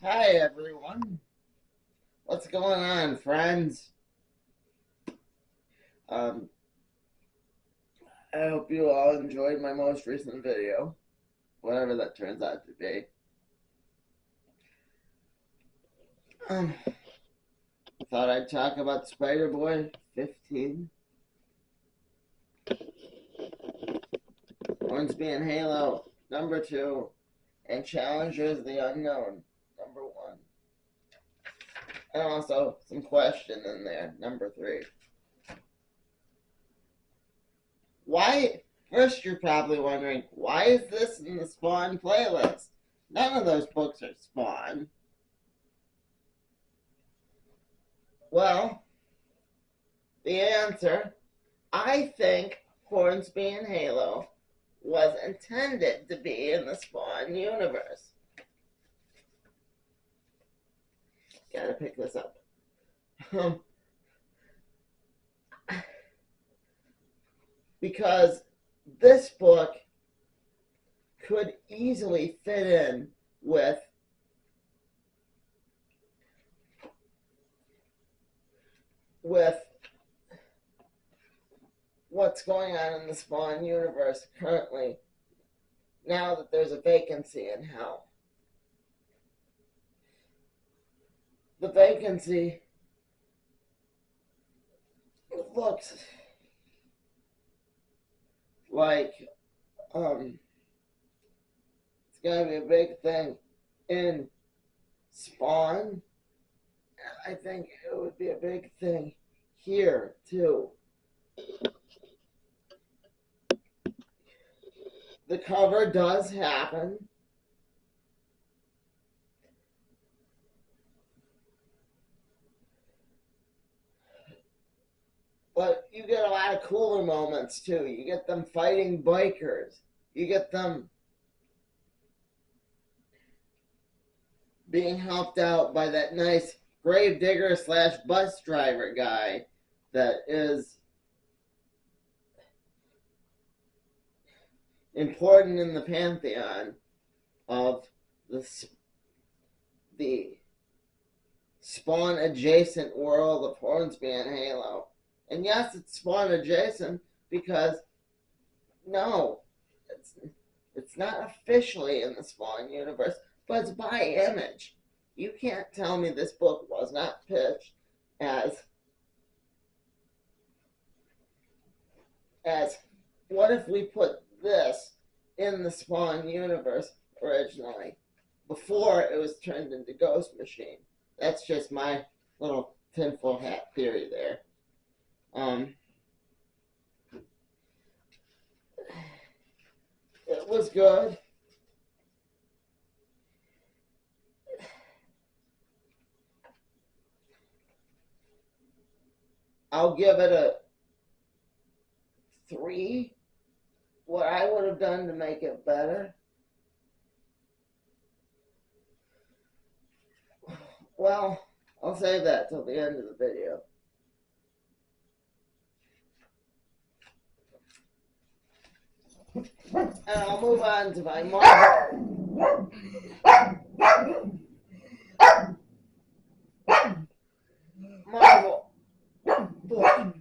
Hi everyone. What's going on, friends? Um, I hope you all enjoyed my most recent video, whatever that turns out to be. Thought I'd talk about Spider-Boy 15, Hornsby and Halo, number 2, and Challengers the Unknown, number 1. And also some question in there, number 3. Why? First, you're probably wondering, why is this in the Spawn playlist? None of those books are Spawn. Well, the answer, I think Hornsby and Halo was intended to be in the Spawn universe. Gotta pick this up. Because this book could easily fit in with what's going on in the Spawn universe currently, now that there's a vacancy in Hell. The vacancy looks like it's gonna be a big thing in Spawn. I think it would be a big thing here too. The cover does happen. But you get a lot of cooler moments too. You get them fighting bikers. You get them being helped out by that nice gravedigger / bus driver guy that is important in the pantheon of the Spawn adjacent world of Hornsby and Halo. And yes, it's Spawn adjacent because no, it's not officially in the Spawn universe, but it's by Image. You can't tell me this book was not pitched as what if we put this in the Spawn universe originally before it was turned into Ghost Machine. That's just my little tinfoil hat theory there. It was good. I'll give it a 3. What I would have done to make it better? Well, I'll save that till the end of the video. And I'll move on to my Marvel book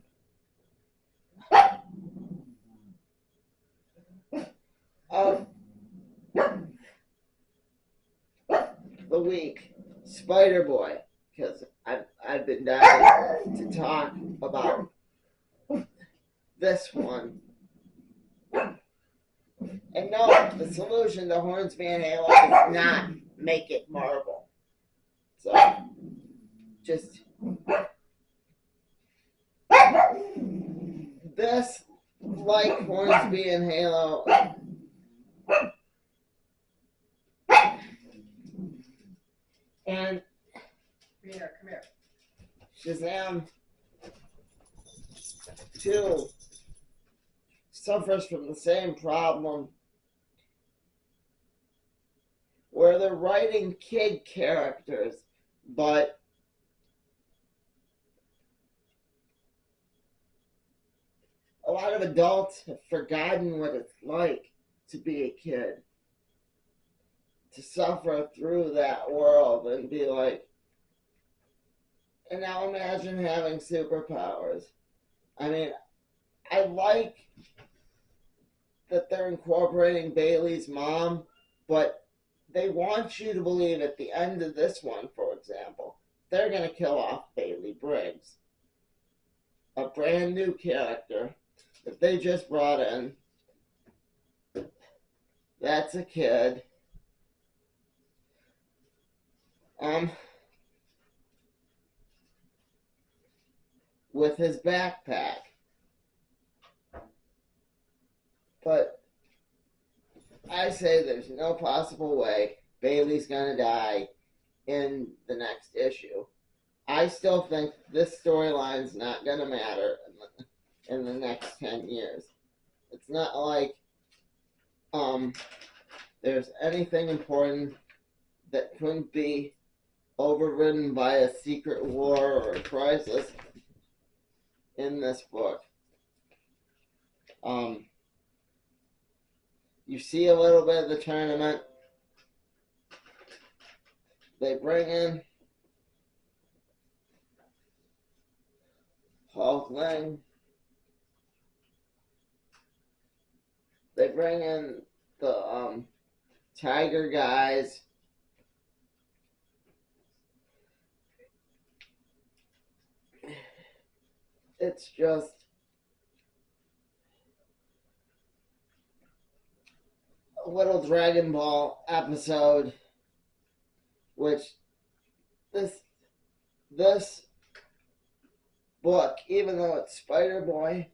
of the week, Spider-Boy, because I've been dying to talk about this one. And no, the solution to Hornsby and Halo is not make it Marvel. So, just this, like Hornsby and Halo, and Come here. Shazam 2 suffers from the same problem where they're writing kid characters, but a lot of adults have forgotten what it's like to be a kid, to suffer through that world and be like, and now imagine having superpowers. I mean, I like that they're incorporating Bailey's mom, but they want you to believe at the end of this one, for example, they're going to kill off Bailey Briggs, a brand new character that they just brought in. That's a kid. With his backpack. But I say there's no possible way Bailey's gonna die in the next issue. I still think this storyline's not gonna matter in the next 10 years. It's not like there's anything important that couldn't be overridden by a secret war or a crisis in this book. You see a little bit of the tournament. They bring in Hulkling. They bring in the Tiger guys. It's just a little Dragon Ball episode, which this book, even though it's Spider Boy,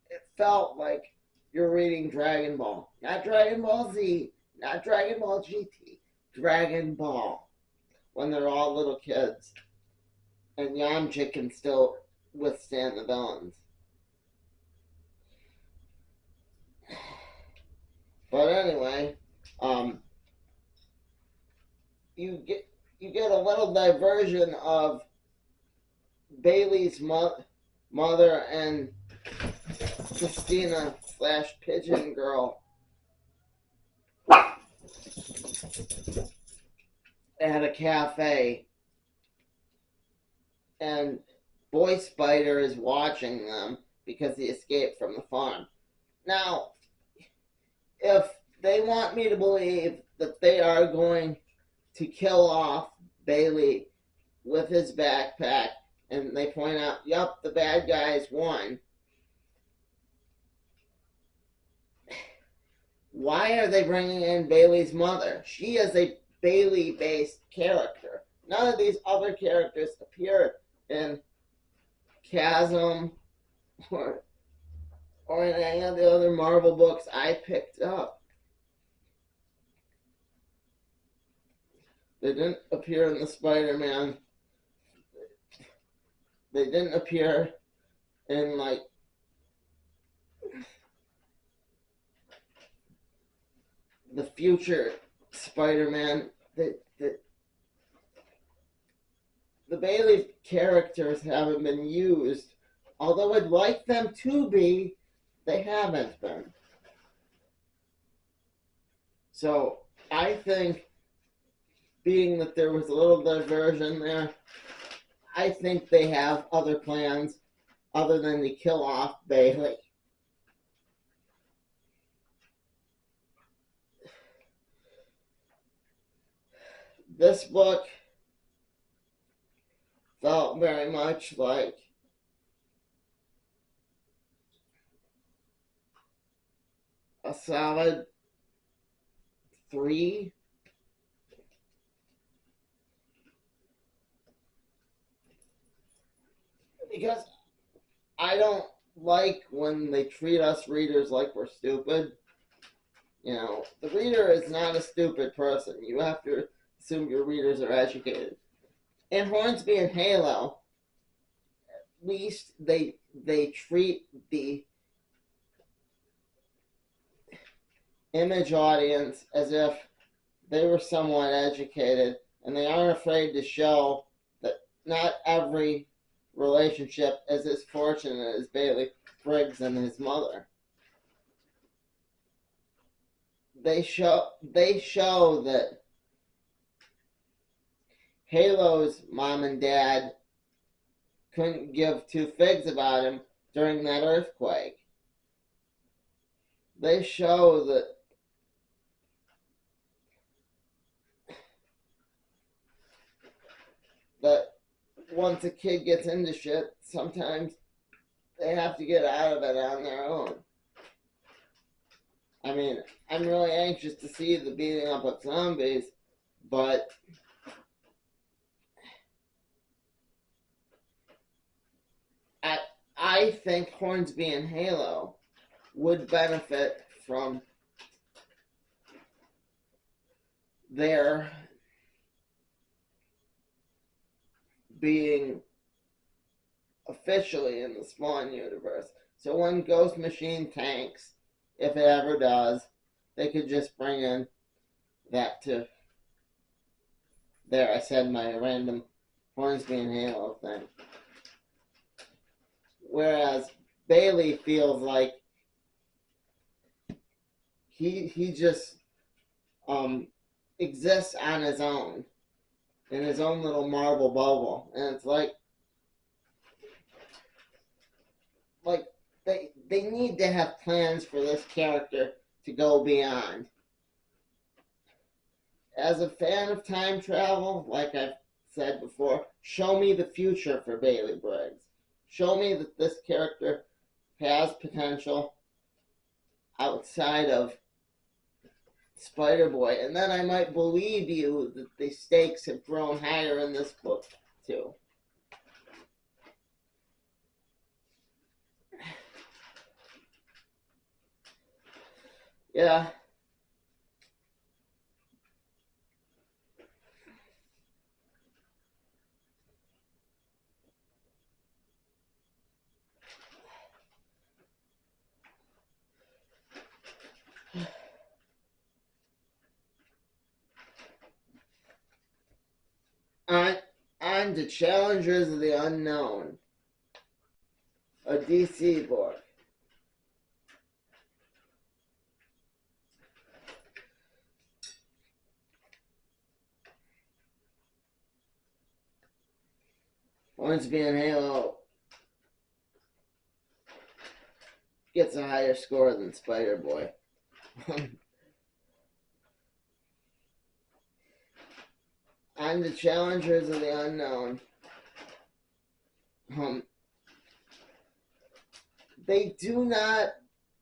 it felt like you're reading Dragon Ball. Not Dragon Ball Z, not Dragon Ball GT, Dragon Ball. When they're all little kids. And Yamcha can still withstand the villains. But anyway, you get a little diversion of Bailey's mother and Christina / Pigeon Girl at a cafe, and Boy Spider is watching them because he escaped from the farm. Now, if they want me to believe that they are going to kill off Bailey with his backpack, and they point out, yup, the bad guys won, why are they bringing in Bailey's mother? She is a Bailey-based character. None of these other characters appear in Chasm or in any of the other Marvel books I picked up. They didn't appear in the Spider-Man. They didn't appear in, like, the future Spider-Man. The Bailey characters haven't been used. Although I'd like them to be, they haven't been. So I think, being that there was a little diversion there, I think they have other plans other than to kill off Bailey. This book felt very much like a solid 3. Because I don't like when they treat us readers like we're stupid. You know, the reader is not a stupid person. You have to assume your readers are educated. In Hornsby and Halo, at least they treat the Image audience as if they were somewhat educated, and they aren't afraid to show that not every relationship is as fortunate as Bailey Briggs and his mother. they show that Halo's mom and dad couldn't give two figs about him during that earthquake. They show that once a kid gets into shit, sometimes they have to get out of it on their own. I mean, I'm really anxious to see the beating up of zombies, but I I think Hornsby and Halo would benefit from their being officially in the Spawn universe. So when Ghost Machine tanks, if it ever does, they could just bring in that to there. I said my random Hornsby and Halo thing. Whereas Bailey feels like he just exists on his own in his own little marble bubble, and it's like they need to have plans for this character to go beyond. As a fan of time travel, like I've said before, show me the future for Bailey Briggs. Show me that this character has potential outside of Spider-Boy, and then I might believe you that the stakes have grown higher in this book, too. Yeah. On, on to Challengers of the Unknown, a DC book. Hornsby and Halo gets a higher score than Spider-Boy. On the Challengers of the Unknown. They do not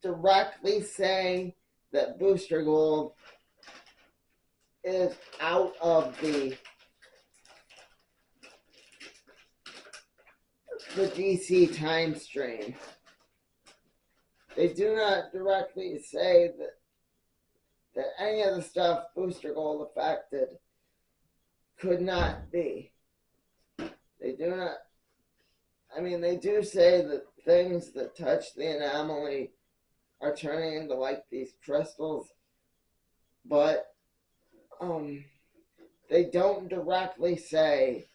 directly say that Booster Gold is out of the DC time stream. They do not directly say that any of the stuff Booster Gold affected could not be. They do not. I mean, they do say that things that touch the anomaly are turning into like these crystals, but they don't directly say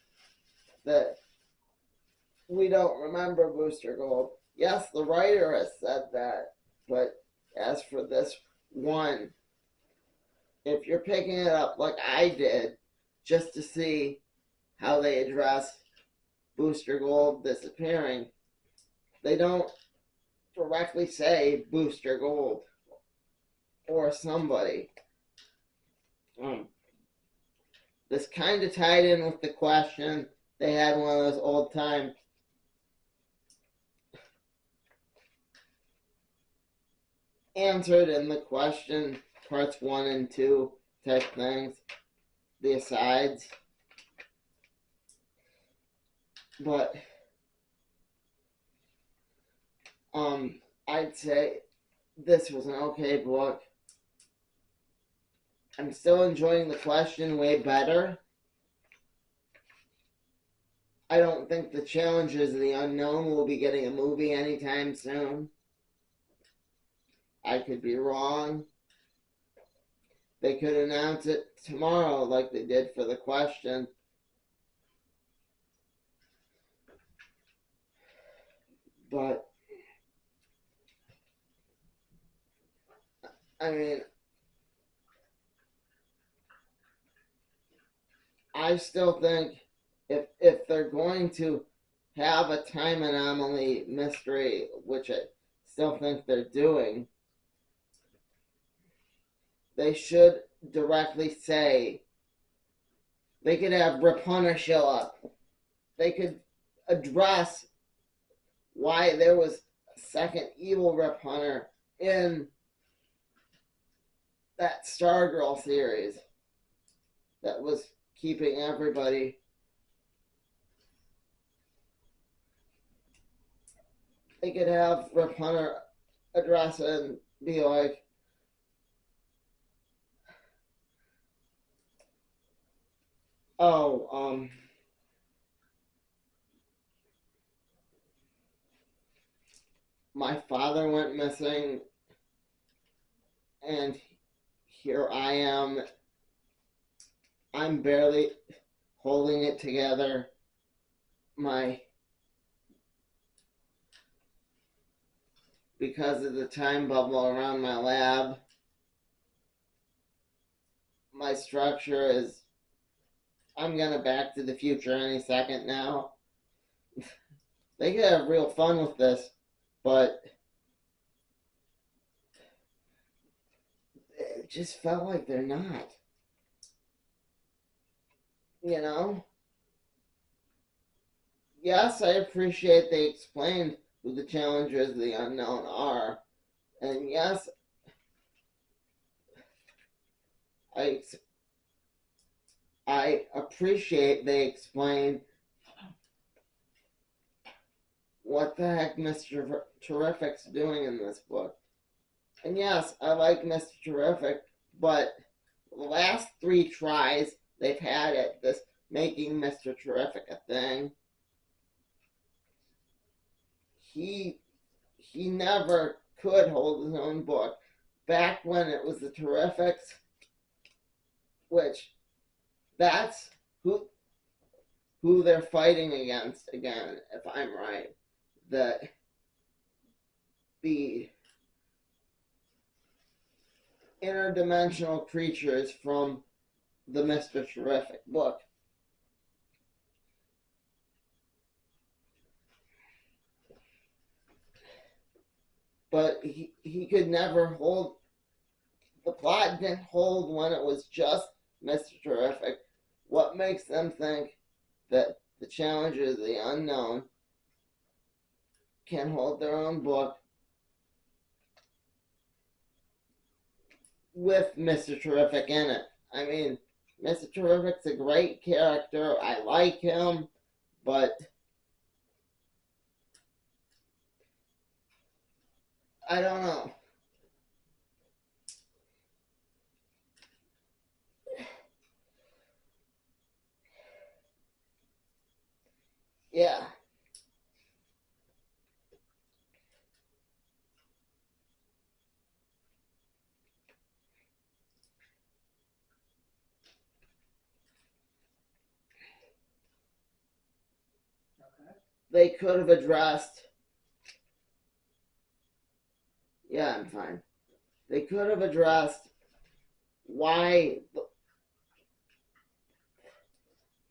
that we don't remember Booster Gold. Yes, the writer has said that, but as for this one, if you're picking it up like I did, just to see how they address Booster Gold disappearing, they don't directly say Booster Gold or somebody. This kind of tied in with the question. They had one of those old time answered in the question parts 1 and 2 type things, the asides. But I'd say this was an okay book. I'm still enjoying the question way better. I don't think the Challengers of the Unknown will be getting a movie anytime soon. I could be wrong. They could announce it tomorrow like they did for the question. But I mean, I still think if they're going to have a time anomaly mystery, which I still think they're doing, they should directly say they could have Rip Hunter show up. They could address why there was a second evil Rip Hunter in that Stargirl series that was keeping everybody. They could have Rip Hunter address it and be like, oh, my father went missing and here I am. I'm barely holding it together. Because of the time bubble around my lab, my structure is, I'm gonna Back to the Future any second now. They could have real fun with this, but it just felt like they're not. You know? Yes, I appreciate they explained who the challengers of the unknown are. And yes, I appreciate they explained what the heck Mr. Terrific's doing in this book. And yes, I like Mr. Terrific, but the last 3 tries they've had at this making Mr. Terrific a thing, he never could hold his own book. Back when it was the Terrifics, which that's who they're fighting against again, if I'm right. The interdimensional creatures from the Mr. Terrific book. But he could never hold, the plot didn't hold when it was just Mr. Terrific. What makes them think that the challengers of the unknown can hold their own book with Mr. Terrific in it? I mean, Mr. Terrific's a great character. I like him, but I don't know. Yeah. Okay. They could have addressed. Yeah, I'm fine. They could have addressed why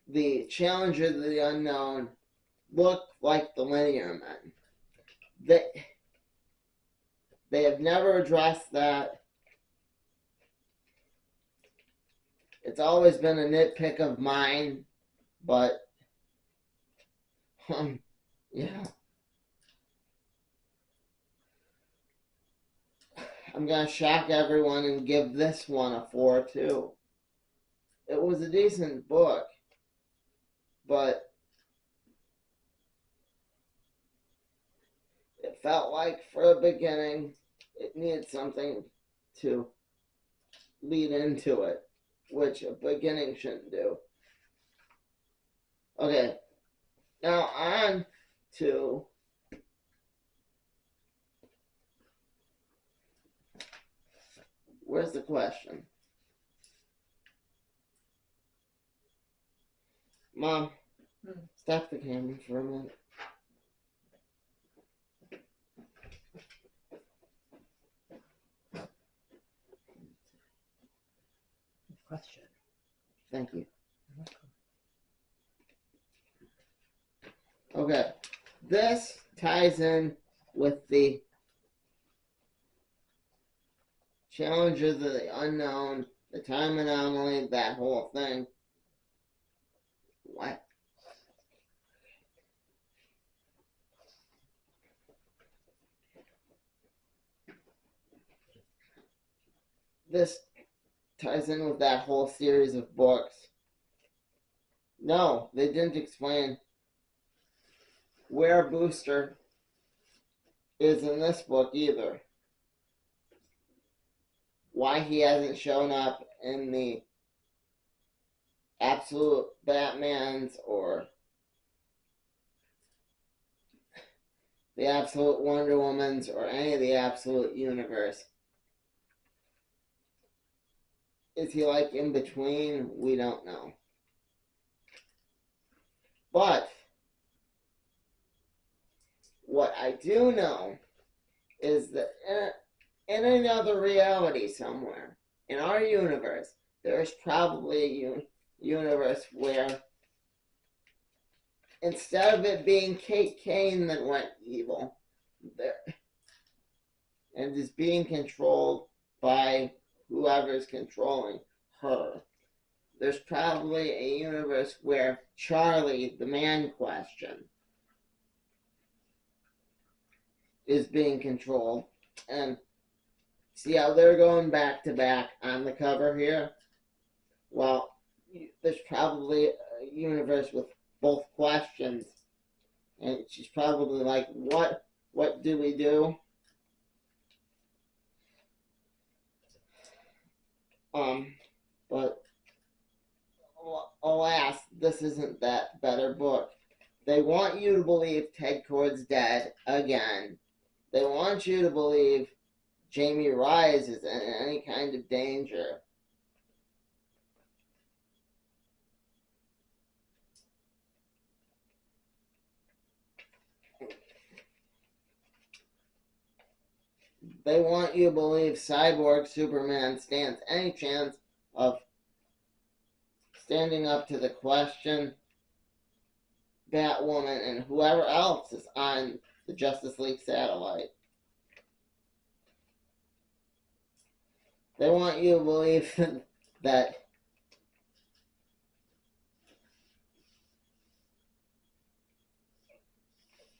the challengers of the unknown look like the linear men. They have never addressed that. It's always been a nitpick of mine, but yeah. I'm gonna shock everyone and give this one a 4 too. It was a decent book, but it felt like for a beginning it needed something to lead into it, which a beginning shouldn't do. Okay, now on to where's the question? Mom, stop the camera for a minute. Question. Thank you. You're welcome. Okay, this ties in with the challenges of the unknown, the time anomaly, that whole thing. What? This ties in with that whole series of books. No, they didn't explain where Booster is in this book either. Why he hasn't shown up in the Absolute Batmans or the Absolute Wonder Womans or any of the Absolute Universe. Is he like in between? We don't know. But what I do know is that in another reality somewhere, in our universe, there's probably a universe where instead of it being Kate Kane that went evil, and is being controlled by whoever's controlling her, there's probably a universe where Charlie, the man question, is being controlled. And see how they're going back to back on the cover here? Well, there's probably a universe with both questions. And she's probably like, what do we do? But alas, this isn't that better book. They want you to believe Ted Kord's dead again. They want you to believe Jamie Rise is in any kind of danger. They want you to believe Cyborg Superman stands any chance of standing up to the question, Batwoman, and whoever else is on the Justice League satellite. They want you to believe that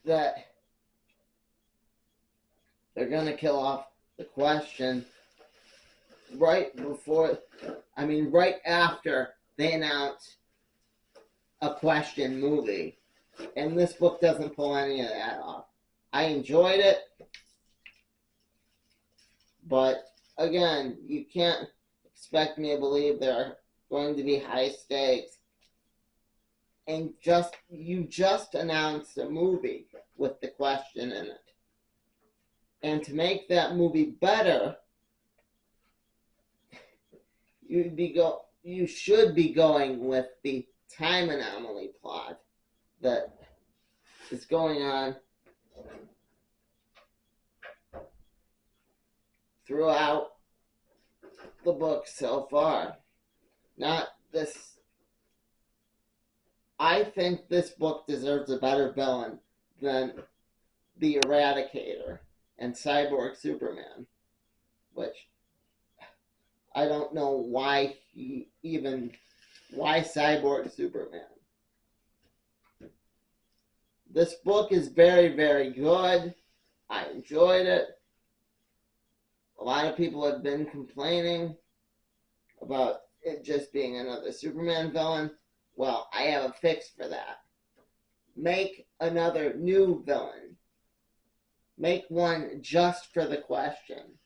they're going to kill off the question right after they announce a question movie. And this book doesn't pull any of that off. I enjoyed it, but again, you can't expect me to believe there are going to be high stakes. And you just announced a movie with the question in it. And to make that movie better, you should be going with the time anomaly plot that is going on throughout the book so far. Not this. I think this book deserves a better villain than the Eradicator and Cyborg Superman, which I don't know why Cyborg Superman. This book is very, very good. I enjoyed it. A lot of people have been complaining about it just being another Superman villain. Well, I have a fix for that. Make another new villain. Make one just for the question.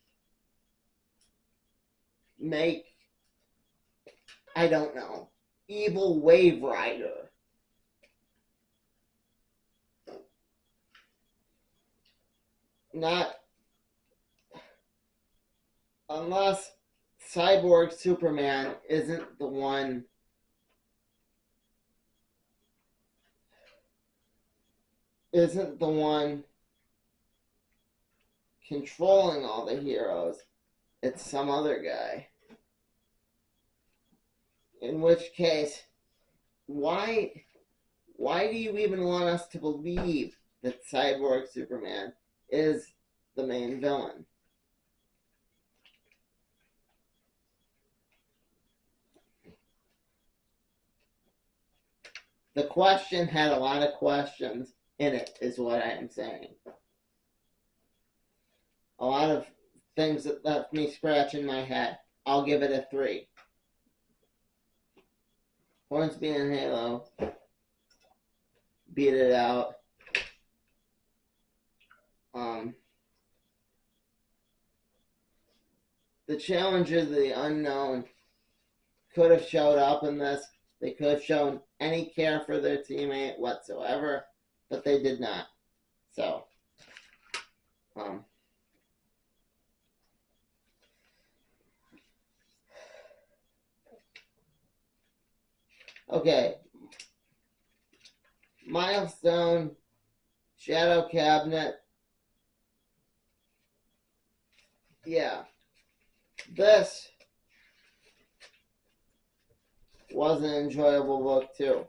Make, I don't know, Evil Wave Rider. Not unless Cyborg Superman isn't the one controlling all the heroes. It's some other guy. In which case, why why do you even want us to believe that Cyborg Superman is the main villain? The question had a lot of questions in it, is what I am saying. A lot of things that left me scratching my head. I'll give it a 3. Hornsby and Halo beat it out. The Challengers of the Unknown could have showed up in this. They could have shown any care for their teammate whatsoever, but they did not. So, okay. Milestone, Shadow Cabinet. Yeah. This was an enjoyable book too.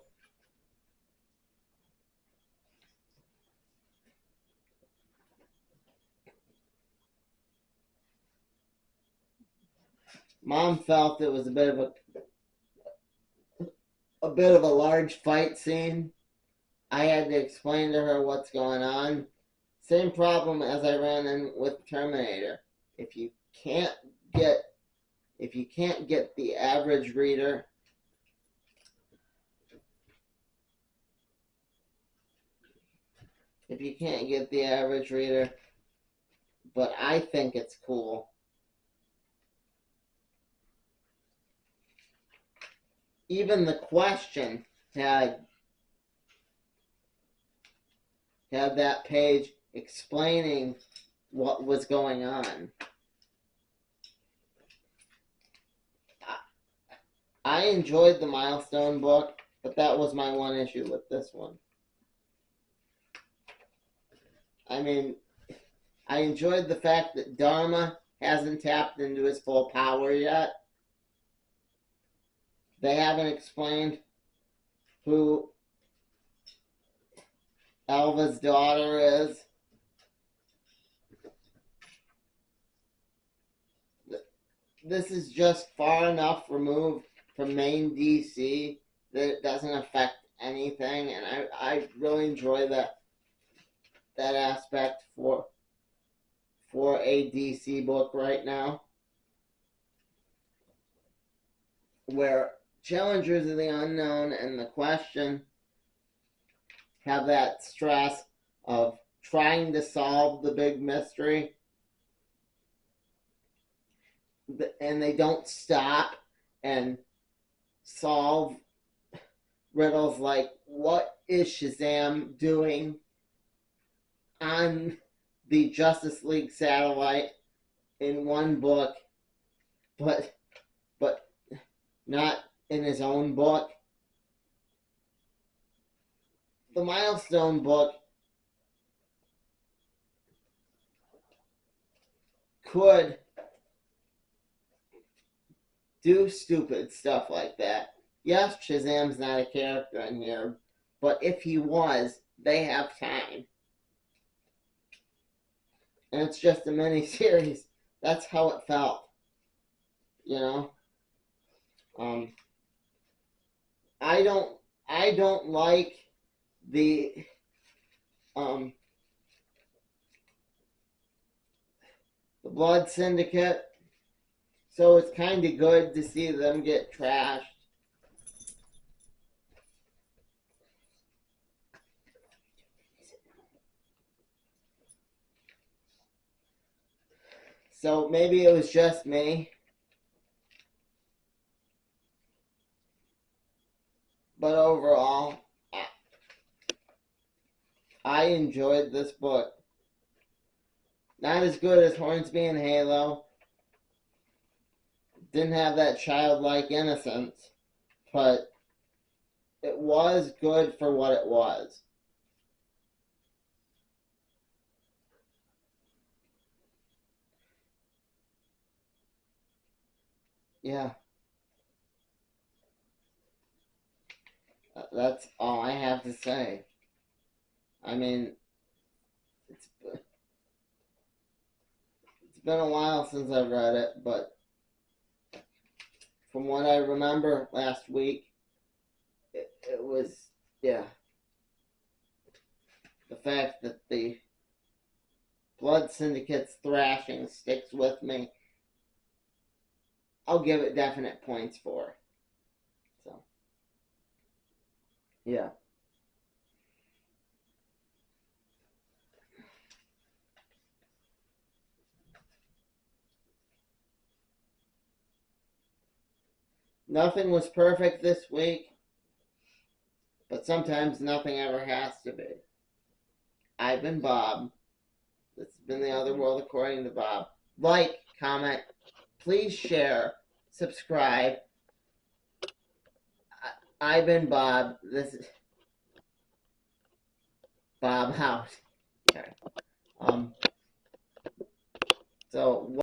Mom felt it was a bit of a large fight scene. I had to explain to her what's going on. Same problem as I ran in with Terminator. If you can't get the average reader but I think it's cool. Even the question had that page explaining what was going on. I enjoyed the Milestone book, but that was my one issue with this one. I mean, I enjoyed the fact that Dharma hasn't tapped into his full power yet. They haven't explained who Elva's daughter is. This is just far enough removed from main DC that it doesn't affect anything, and I really enjoy that aspect for a DC book right now, where Challengers of the Unknown and the Question have that stress of trying to solve the big mystery, and they don't stop and solve riddles like, what is Shazam doing on the Justice League satellite in one book, but not in his own book? The Milestone book could do stupid stuff like that. Yes, Shazam's not a character in here, but if he was, they have time. And it's just a mini-series. That's how it felt. You know? I don't like the Blood Syndicate, so it's kind of good to see them get trashed. So maybe it was just me, but overall, I enjoyed this book. Not as good as Hornsby and Halo. Didn't have that childlike innocence, but it was good for what it was. Yeah. That's all I have to say. I mean, it's it's been a while since I've read it, but from what I remember last week, it was, yeah, the fact that the Blood Syndicate's thrashing sticks with me. I'll give it definite points for. So, yeah. Nothing was perfect this week, but sometimes nothing ever has to be. I've been Bob. This has been The Other World According to Bob. Like, comment, please share, subscribe. I've been Bob. This is Bob House. Okay. So